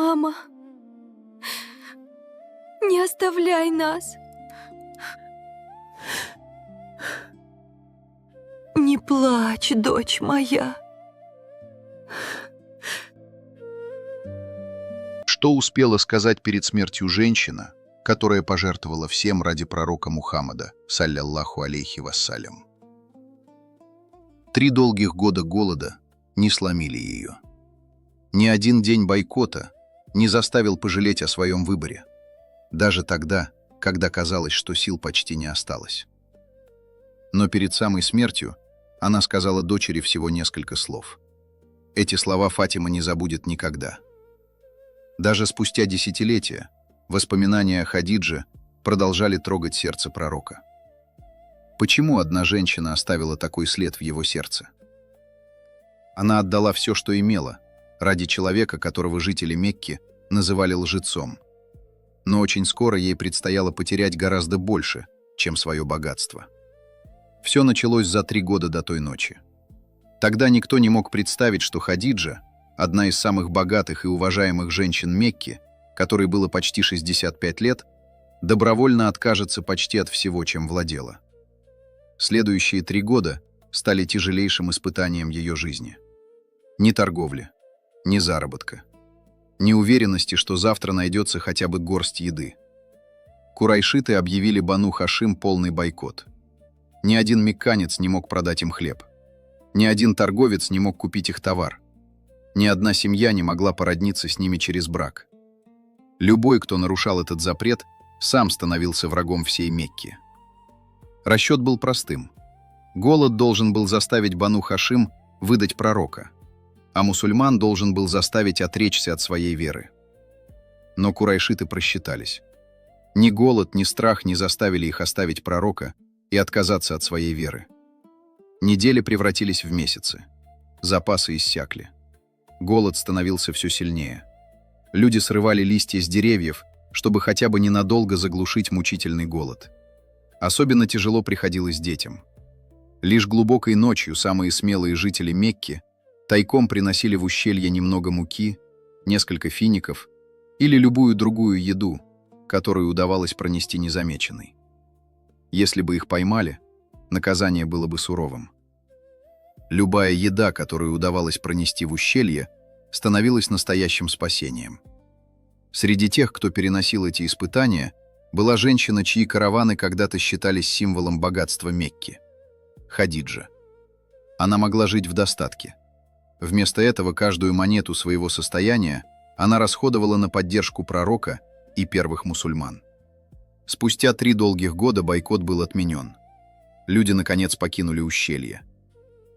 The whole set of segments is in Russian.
Мама, не оставляй нас. Не плачь, дочь моя. Что успела сказать перед смертью женщина, которая пожертвовала всем ради пророка Мухаммада, салляллаху алейхи вассалям? 3 долгих года голода не сломили ее. Ни один день бойкота не заставил пожалеть о своем выборе, даже тогда, когда казалось, что сил почти не осталось. Но перед самой смертью она сказала дочери всего несколько слов. Эти слова Фатима не забудет никогда. Даже спустя десятилетия воспоминания о Хадидже продолжали трогать сердце пророка. Почему одна женщина оставила такой след в его сердце? Она отдала все, что имела, ради человека, которого жители Мекки называли лжецом. Но очень скоро ей предстояло потерять гораздо больше, чем свое богатство. Все началось за 3 года до той ночи. Тогда никто не мог представить, что Хадиджа, одна из самых богатых и уважаемых женщин Мекки, которой было почти 65 лет, добровольно откажется почти от всего, чем владела. Следующие 3 года стали тяжелейшим испытанием ее жизни. Ни торговли, ни заработка, ни уверенности, что завтра найдется хотя бы горсть еды. Курайшиты объявили Бану Хашим полный бойкот. Ни один мекканец не мог продать им хлеб. Ни один торговец не мог купить их товар. Ни одна семья не могла породниться с ними через брак. Любой, кто нарушал этот запрет, сам становился врагом всей Мекки. Расчет был простым. Голод должен был заставить Бану Хашим выдать пророка, а мусульман должен был заставить отречься от своей веры. Но курайшиты просчитались. Ни голод, ни страх не заставили их оставить пророка и отказаться от своей веры. Недели превратились в месяцы. Запасы иссякли. Голод становился все сильнее. Люди срывали листья с деревьев, чтобы хотя бы ненадолго заглушить мучительный голод. Особенно тяжело приходилось детям. Лишь глубокой ночью самые смелые жители Мекки тайком приносили в ущелье немного муки, несколько фиников или любую другую еду, которую удавалось пронести незамеченной. Если бы их поймали, наказание было бы суровым. Любая еда, которую удавалось пронести в ущелье, становилась настоящим спасением. Среди тех, кто переносил эти испытания, была женщина, чьи караваны когда-то считались символом богатства Мекки – Хадиджа. Она могла жить в достатке. Вместо этого каждую монету своего состояния она расходовала на поддержку пророка и первых мусульман. Спустя 3 долгих года бойкот был отменен. Люди, наконец, покинули ущелье.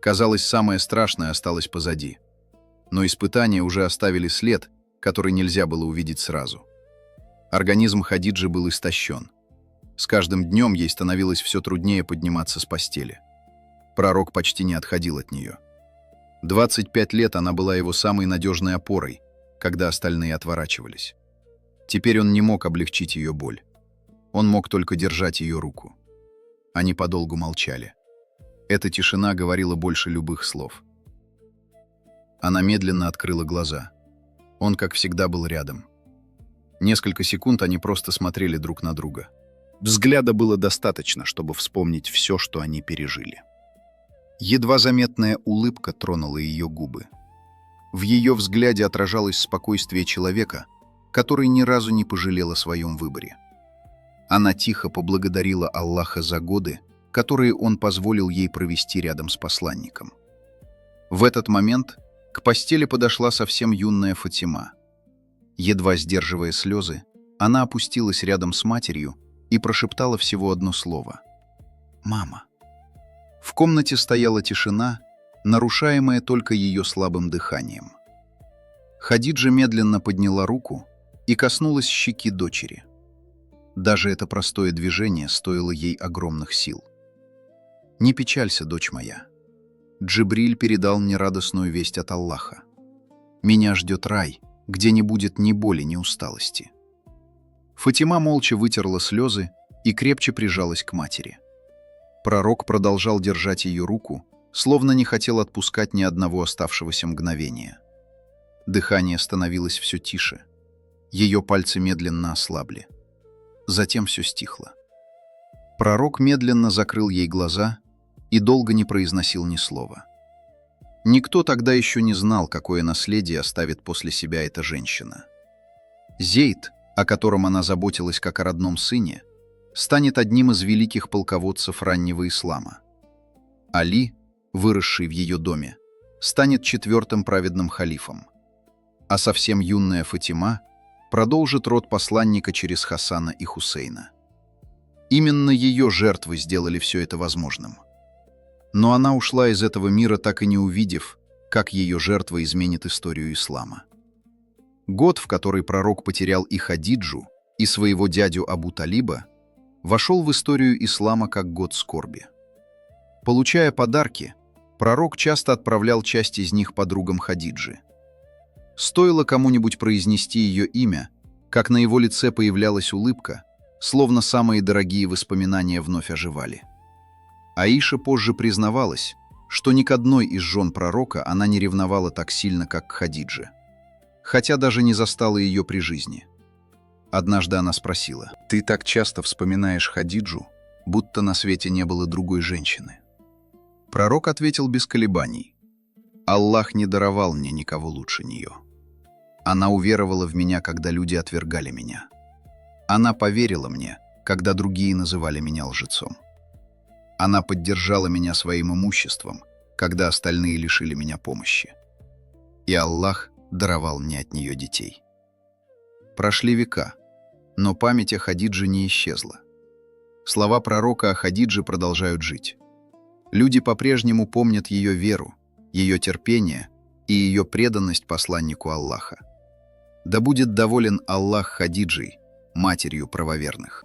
Казалось, самое страшное осталось позади. Но испытания уже оставили след, который нельзя было увидеть сразу. Организм Хадиджи был истощен. С каждым днем ей становилось все труднее подниматься с постели. Пророк почти не отходил от нее. 25 лет она была его самой надежной опорой, когда остальные отворачивались. Теперь он не мог облегчить ее боль. Он мог только держать ее руку. Они подолгу молчали. Эта тишина говорила больше любых слов. Она медленно открыла глаза. Он, как всегда, был рядом. Несколько секунд они просто смотрели друг на друга. Взгляда было достаточно, чтобы вспомнить все, что они пережили. Едва заметная улыбка тронула ее губы. В ее взгляде отражалось спокойствие человека, который ни разу не пожалел о своем выборе. Она тихо поблагодарила Аллаха за годы, которые он позволил ей провести рядом с посланником. В этот момент к постели подошла совсем юная Фатима. Едва сдерживая слезы, она опустилась рядом с матерью и прошептала всего одно слово: «Мама». В комнате стояла тишина, нарушаемая только ее слабым дыханием. Хадиджа медленно подняла руку и коснулась щеки дочери. Даже это простое движение стоило ей огромных сил. «Не печалься, дочь моя. Джибриль передал мне радостную весть от Аллаха. Меня ждет рай, где не будет ни боли, ни усталости». Фатима молча вытерла слезы и крепче прижалась к матери. Пророк продолжал держать ее руку, словно не хотел отпускать ни одного оставшегося мгновения. Дыхание становилось все тише. Ее пальцы медленно ослабли. Затем все стихло. Пророк медленно закрыл ей глаза и долго не произносил ни слова. Никто тогда еще не знал, какое наследие оставит после себя эта женщина. Зейд, о котором она заботилась как о родном сыне, станет одним из великих полководцев раннего ислама. Али, выросший в ее доме, станет четвертым праведным халифом, а совсем юная Фатима продолжит род посланника через Хасана и Хусейна. Именно ее жертвы сделали все это возможным. Но она ушла из этого мира, так и не увидев, как ее жертва изменит историю ислама. Год, в который пророк потерял и Хадиджу, и своего дядю Абу Талиба, вошел в историю ислама как год скорби. Получая подарки, пророк часто отправлял часть из них подругам Хадиджи. Стоило кому-нибудь произнести ее имя, как на его лице появлялась улыбка, словно самые дорогие воспоминания вновь оживали. Аиша позже признавалась, что ни к одной из жен пророка она не ревновала так сильно, как к Хадидже, хотя даже не застала ее при жизни. Однажды она спросила: «Ты так часто вспоминаешь Хадиджу, будто на свете не было другой женщины?» Пророк ответил без колебаний: «Аллах не даровал мне никого лучше нее. Она уверовала в меня, когда люди отвергали меня. Она поверила мне, когда другие называли меня лжецом. Она поддержала меня своим имуществом, когда остальные лишили меня помощи. И Аллах даровал мне от нее детей». Прошли века, но память о Хадидже не исчезла. Слова пророка о Хадидже продолжают жить. Люди по-прежнему помнят ее веру, ее терпение и ее преданность посланнику Аллаха. Да будет доволен Аллах Хадиджей, матерью правоверных.